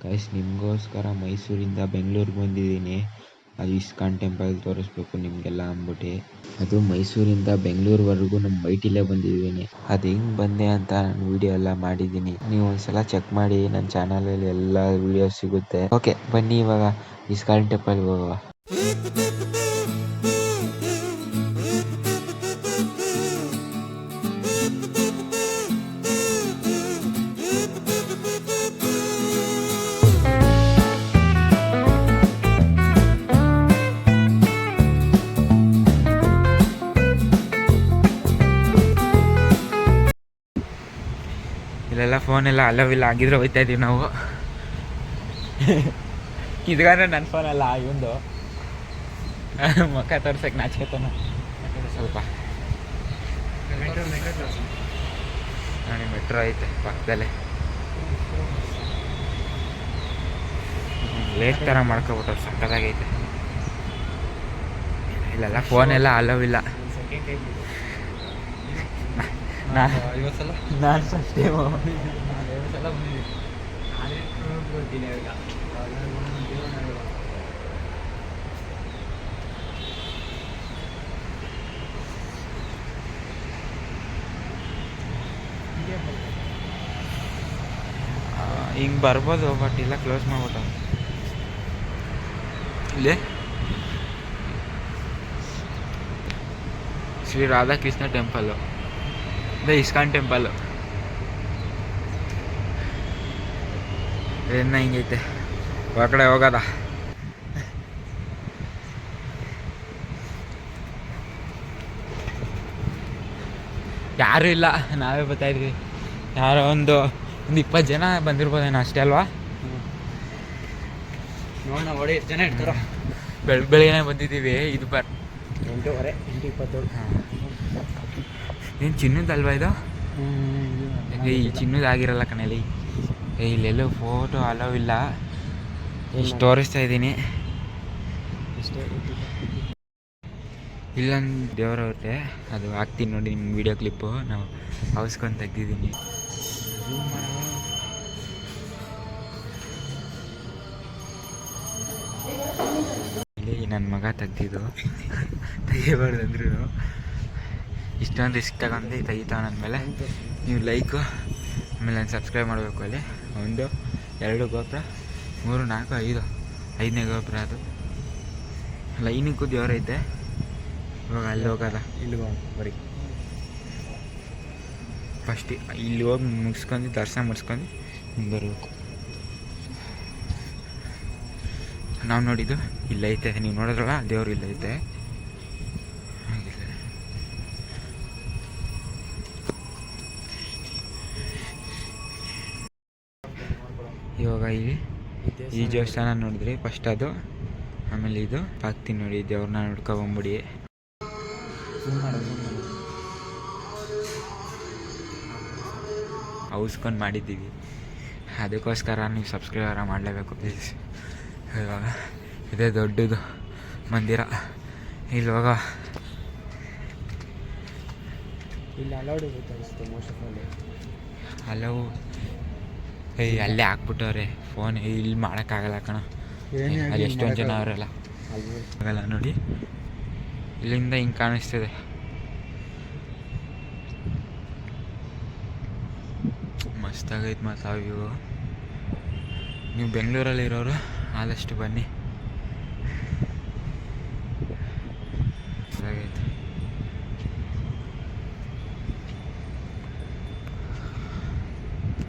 Guys ನಿಮಗೋಸ್ಕರ ಮೈಸೂರಿಂದ ಬೆಂಗಳೂರಿಗೆ ಬಂದಿದ್ದೀನಿ. ಅದು ಇಸ್ಕಾನ್ ಟೆಂಪಲ್ ತೋರಿಸ್ಬೇಕು ನಿಮಗೆಲ್ಲ ಅಂದ್ಬಿಟ್ಟು. ಅದು ಮೈಸೂರಿಂದ ಬೆಂಗಳೂರುವರೆಗೂ ನಮ್ಮ ಬೈಟಿಲ್ಲೇ ಬಂದಿದ್ದೀನಿ. ಅದು ಹೆಂಗೆ ಬಂದೆ ಅಂತ ನಾನು ವಿಡಿಯೋ ಎಲ್ಲ ಮಾಡಿದ್ದೀನಿ. ನೀವು ಒಂದ್ಸಲ ಚೆಕ್ ಮಾಡಿ, ನನ್ನ ಚಾನಲಲ್ಲಿ ಎಲ್ಲ ವಿಡಿಯೋಸ್ ಸಿಗುತ್ತೆ. ಓಕೆ ಬನ್ನಿ ಇವಾಗ ಇಸ್ಕಾನ್ ಟೆಂಪಲ್ಗೆ ಹೋಗುವ. ಇಲ್ಲೆಲ್ಲ ಫೋನೆಲ್ಲ ಅಲವಿಲ್ಲ ಆಗಿದ್ರೆ ಹೋಗ್ತಾ ಇದೀವಿ ನಾವು. ಇದ್ಗಾದ್ರೆ ನನ್ನ ಫೋನಲ್ಲ ಇವಂದು ಮುಖ ತೋರ್ಸಕ್ಕೆ ನಾಚ್ಕೊತಾನ ಸ್ವಲ್ಪ. ನೋಡಿ ಮೆಟ್ರೋ ಐತೆ ಪಕ್ಕದಲ್ಲೇ. ಲೇಟ್ ಥರ ಮಾಡ್ಕೊಬಿಟ್ಟು ಸಕ್ಕದಾಗೈತೆ. ಇಲ್ಲೆಲ್ಲ ಫೋನೆಲ್ಲ ಅಲವಿಲ್ಲ. ನಾನು ಫಸ್ಟ್ ಟೈಮು ಹಿಂಗೆ ಬರ್ಬೋದು, ಬಟ್ ಇಲ್ಲ ಕ್ಲೋಸ್ ಮಾಡ್ಬಿಟ್ಟು. ಇಲ್ಲಿ ಶ್ರೀ ರಾಧಾಕೃಷ್ಣ ಟೆಂಪಲ್ಲು, ಇದು ಇಸ್ಕಾನ್ ಟೆಂಪಲ್ಲು. ಏನ ಹಿಂಗೈತೆ ಹೊರಗಡೆ ಹೋಗೋದ. ಯಾರೂ ಇಲ್ಲ, ನಾವೇ ಬರ್ತಾಯಿದ್ವಿ. ಯಾರೋ ಒಂದು 20 ಜನ ಬಂದಿರ್ಬೋದೇನೋ ಅಷ್ಟೇ ಅಲ್ವಾ? ನೋಡೋಣ ನೋಡಿ ಎಷ್ಟು ಜನ ಇರ್ತಾರೋ. ಬೆಳಗ್ಗೆನೇ ಬಂದಿದ್ದೀವಿ. ಇದು 8:20 8:27. ಏನು ಚಿನ್ನದಲ್ವಾ ಇದು? ಈ ಚಿನ್ನದ ಆಗಿರಲ್ಲ ಕಣಲ್ಲಿ. ಇಲ್ಲೆಲ್ಲೂ ಫೋಟೋ ಅಲೋ ಇಲ್ಲ. ಇಷ್ಟು ತೋರಿಸ್ತಾ ಇದ್ದೀನಿ. ಇಲ್ಲೊಂದು ದೇವರವ್ರೆ, ಅದು ಹಾಕ್ತೀನಿ ನೋಡಿ ನಿಮ್ಮ ವಿಡಿಯೋ ಕ್ಲಿಪ್ಪು. ನಾವು ಹೌಸ್ಕೊಂಡು ತೆಗ್ದಿದ್ದೀನಿ. ಇಲ್ಲಿ ನನ್ನ ಮಗ ತೆಗ್ದಿದ್ದು. ತೆಗಿಬಾರ್ದು ಅಂದ್ರೂ ಇಷ್ಟೊಂದು ರಿಸ್ಕ್ ತಗೊಂಡು ತೆಗಿತಾವ ನನ್ನ ಮೇಲೆ. ನೀವು ಲೈಕು ಆಮೇಲೆ ನಾನು ಸಬ್ಸ್ಕ್ರೈಬ್ ಮಾಡಬೇಕು. ಅಲ್ಲಿ 1 2 ಗೋಪುರ 3 4 5 5ನೇ ಗೋಪುರ. ಅದು ಲೈನಿಗೂ ದೇವರೈತೆ. ಇವಾಗ ಅಲ್ಲಿ ಹೋಗೋದ. ಇಲ್ಲಿ ಬರೀ ಫಸ್ಟ್ ಇಲ್ಲಿ ಹೋಗಿ ಮುಗಿಸ್ಕೊಂಡು ದರ್ಶನ ಮುಗಿಸ್ಕೊಂಡು ಬರಬೇಕು. ನಾವು ನೋಡಿದ್ದು ಇಲ್ಲೈತೆ, ನೀವು ನೋಡಿದ್ರಲ್ಲ ದೇವರು ಇಲ್ಲೈತೆ. ಇವಾಗ ಈ ದೇವಸ್ಥಾನ ನೋಡಿದ್ರಿ ಫಸ್ಟ್, ಅದು ಆಮೇಲೆ ಇದು ಹಾಕ್ತೀನಿ ನೋಡಿ. ದೇವ್ರನ್ನ ನೋಡ್ಕೊಬಂಬಿಡಿ. ಹೌಸ್ಕೊಂಡು ಮಾಡಿದ್ದೀವಿ, ಅದಕ್ಕೋಸ್ಕರ ನೀವು ಸಬ್ಸ್ಕ್ರೈಬ್ ಮಾಡಲೇಬೇಕು ಪ್ಲೀಸ್. ಇವಾಗ ಇದೇ ದೊಡ್ಡದು ಮಂದಿರ. ಇಲ್ಲಿ ಹೋಗ ಇಲ್ಲಿ ಹಲವು ಅಲ್ಲೇ ಹಾಕ್ಬಿಟ್ಟವ್ರೆ ಫೋನ್. ಇಲ್ಲಿ ಮಾಡೋಕ್ಕಾಗಲ್ಲ ಕಣ, ಅಲ್ಲಿ ಎಷ್ಟೊಂದು ಜನ ಅವರೆಲ್ಲ ಆಗಲ್ಲ ನೋಡಿ. ಇಲ್ಲಿಂದ ಹಿಂಗೆ ಕಾಣಿಸ್ತದೆ. ಮಸ್ತಾಗೈತೆ ಮತ್ತು ವ್ಯೂ. ನೀವು ಬೆಂಗಳೂರಲ್ಲಿರೋರು ಆದಷ್ಟು ಬನ್ನಿ, ಚೆನ್ನಾಗೈತೆ.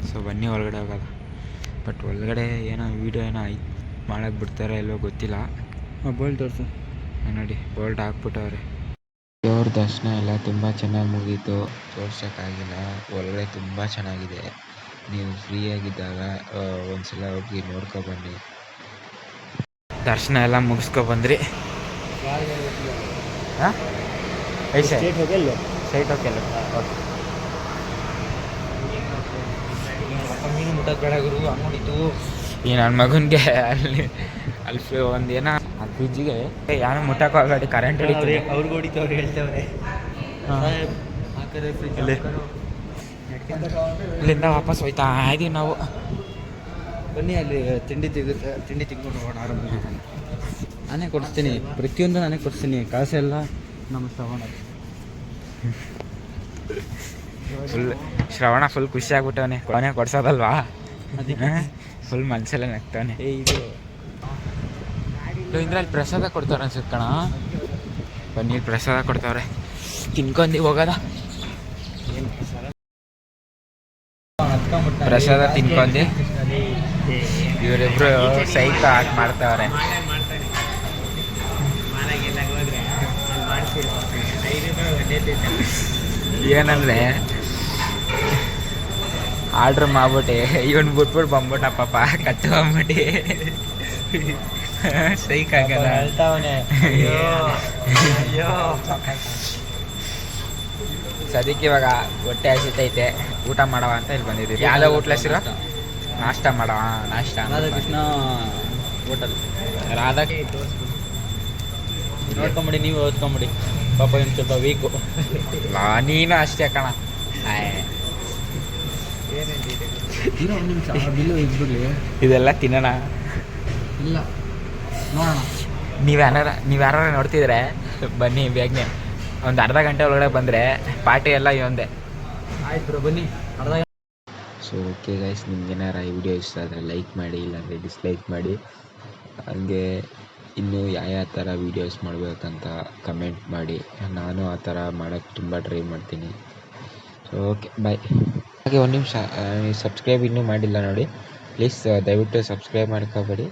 ಸೊ ಬನ್ನಿ ಒಳಗಡೆ ಹೋಗೋದು. ಬಟ್ ಒಳಗಡೆ ಏನೋ ವೀಡಿಯೋ ಏನೋ ಮಾಡೋಕ್ಕೆ ಬಿಡ್ತಾರೋ ಇಲ್ವೋ ಗೊತ್ತಿಲ್ಲ. ಬೋಲ್ಟ್ ತೋರಿಸು ನೋಡಿ, ಬೋಲ್ಟ್ ಹಾಕ್ಬಿಟ್ಟವ್ರೆ. ದೇವ್ರ ದರ್ಶನ ಎಲ್ಲ ತುಂಬ ಚೆನ್ನಾಗಿ ಮುಗೀತು, ತೋರ್ಸೋಕ್ಕಾಗಿಲ್ಲ. ಒಳಗಡೆ ತುಂಬ ಚೆನ್ನಾಗಿದೆ. ನೀವು ಫ್ರೀಯಾಗಿದ್ದಾಗ ಒಂದ್ಸಲ ಹೋಗಿ ನೋಡ್ಕೊಬನ್ನಿ. ದರ್ಶನ ಎಲ್ಲ ಮುಗಿಸ್ಕೊಬಂದ್ರಿ. ಹಾಂ ಸೈಟ್ ಹೋಗಲ್ಲ, ಸೈಟ್ ಹೋಗಲ್ಲ. ಓಕೆ, ಮೀನು ಮುಟ್ಟಕ್ಕೆ ಬೇಡ ಗುರು. ಹಂಗೋಡಿತು ಈ ನನ್ನ ಮಗನಿಗೆ ಅಲ್ಲಿ ಒಂದು ಏನೋ ಆ ಫ್ರಿಜ್ಜಿಗೆ ಯಾರು ಮುಟ್ಟಕ್ಕೆ ಹೋಗಬೇಡಿ, ಕರೆಂಟ್ ಹೊಡಿತೀವಿ. ಅವ್ರಿಗೆ ಹೊಡಿತವ್ರು ಹೇಳ್ತವ್ರೆ. ಇಲ್ಲಿಂದ ವಾಪಸ್ ಹೋಯ್ತಾ ಇದೀವಿ ನಾವು. ಬನ್ನಿ ಅಲ್ಲಿ ತಿಂಡಿ ತಿಂದ್ಕೊಂಡು ಹೋಗೋಣ ಆರಾಮಾಗಿ. ನಾನೇ ಕೊಡಿಸ್ತೀನಿ, ಪ್ರತಿಯೊಂದು ನಾನೇ ಕೊಡಿಸ್ತೀನಿ, ಕಾಸೆಲ್ಲ ನಮ್ಮ ಶ್ರವಣ. ಶ್ರವಣ ಫುಲ್ ಖುಷಿ ಆಗ್ಬಿಟ್ಟವನೆ, ಕೊನೆ ಕೊಡ್ಸೋದಲ್ವಾ, ಫುಲ್ ಮನಸ್ಸೆಲ್ಲ ನಗ್ತಾನೆ. ಇದು ಇದ್ರಲ್ಲಿ ಪ್ರಸಾದ ಕೊಡ್ತಾವ್ರೆ ಅನ್ಸುತ್ತೆ ಕಣ. ಪನ್ನೀರ್ ಪ್ರಸಾದ ಕೊಡ್ತಾವ್ರೆ, ತಿನ್ಕೊಂಡಿ ಹೋಗೋದ. ಪ್ರಸಾದ ತಿನ್ಕೊಂಡಿ ಇವರಿಬ್ರು ಸೈಕ ಹಾಕಿ ಮಾಡ್ತಾವ್ರೆ. ಏನಂದ್ರೆ ಆರ್ಡ್ರ್ ಮಾಡ್ಬಿಟ್ಟು ಇವನ್ ಬಿಟ್ಬಿಟ್ಟು ಬಂದ್ಬಿಟ್ಟ ಪಾಪ, ಕಟ್ಟು ಬಂದ್ಬಿಟ್ಟು ಸೈಕ್ ಆಗಲ್ಲ. ಸದ್ಯಕ್ಕೆ ಇವಾಗ ಹೊಟ್ಟೆ ಹಸಿತೈತೆ, ಊಟ ಮಾಡವ ಅಂತ ಇಲ್ಲಿ ಬಂದಿದ್ದೀವಿ. ಯಾವ್ದೋ ಹೋಟ್ಲ್ ಹೆಸರು? ನಾಷ್ಟ ಮಾಡವ. ನಾಷ್ಟ ರಾಧಾಕೃಷ್ಣ ಹೋಟೆಲ್. ರಾಧಾ ನೋಡ್ಕೊಂಬಿಡಿ, ನೀವು ಓದ್ಕೊಂಬಿಡಿ. ಪಾಪ ಒಂದು ಸ್ವಲ್ಪ ವೀಕು. ನೀನು ಅಷ್ಟೇ ಕಣ. ಬಿಲ್ಲು ಇದ್ಬಿಡ್ಲಿ, ಇದೆಲ್ಲ ತಿನ್ನೋಣ. ಇಲ್ಲ ನೋಡೋಣ. ನೀವು ಯಾರು ನೋಡ್ತಿದ್ರೆ ಬನ್ನಿ ಬೇಗನೆ. ಒಂದು ಅರ್ಧ ಗಂಟೆ ಒಳಗಡೆ ಬಂದರೆ ಪಾರ್ಟಿ ಎಲ್ಲ ಒಂದೇ. ಆಯ್ತು ಬ್ರೋ, ಬನ್ನಿ ಅರ್ಧ. ಸೊ ಓಕೆ ಗೈಸ್, ನಿಮ್ಗೇನಾರ ಈ ವಿಡಿಯೋ ಇಷ್ಟ ಆದರೆ ಲೈಕ್ ಮಾಡಿ, ಇಲ್ಲಾಂದರೆ ಡಿಸ್ಲೈಕ್ ಮಾಡಿ. ಹಂಗೆ ಇನ್ನೂ ಯಾವ ಥರ ವೀಡಿಯೋಸ್ ಮಾಡಬೇಕಂತ ಕಮೆಂಟ್ ಮಾಡಿ, ನಾನು ಆ ಥರ ಮಾಡೋಕ್ಕೆ ತುಂಬ ಟ್ರೈ ಮಾಡ್ತೀನಿ. So okay bye. ಹಾಗೆ ಒಂದು ನಿಮಿಷ, ಸಬ್ಸ್ಕ್ರೈಬ್ ಇನ್ನೂ ಮಾಡಿಲ್ಲ ನೋಡಿ, ಪ್ಲೀಸ್ ದಯವಿಟ್ಟು ಸಬ್ಸ್ಕ್ರೈಬ್ ಮಾಡ್ಕೋಬೇಡಿ.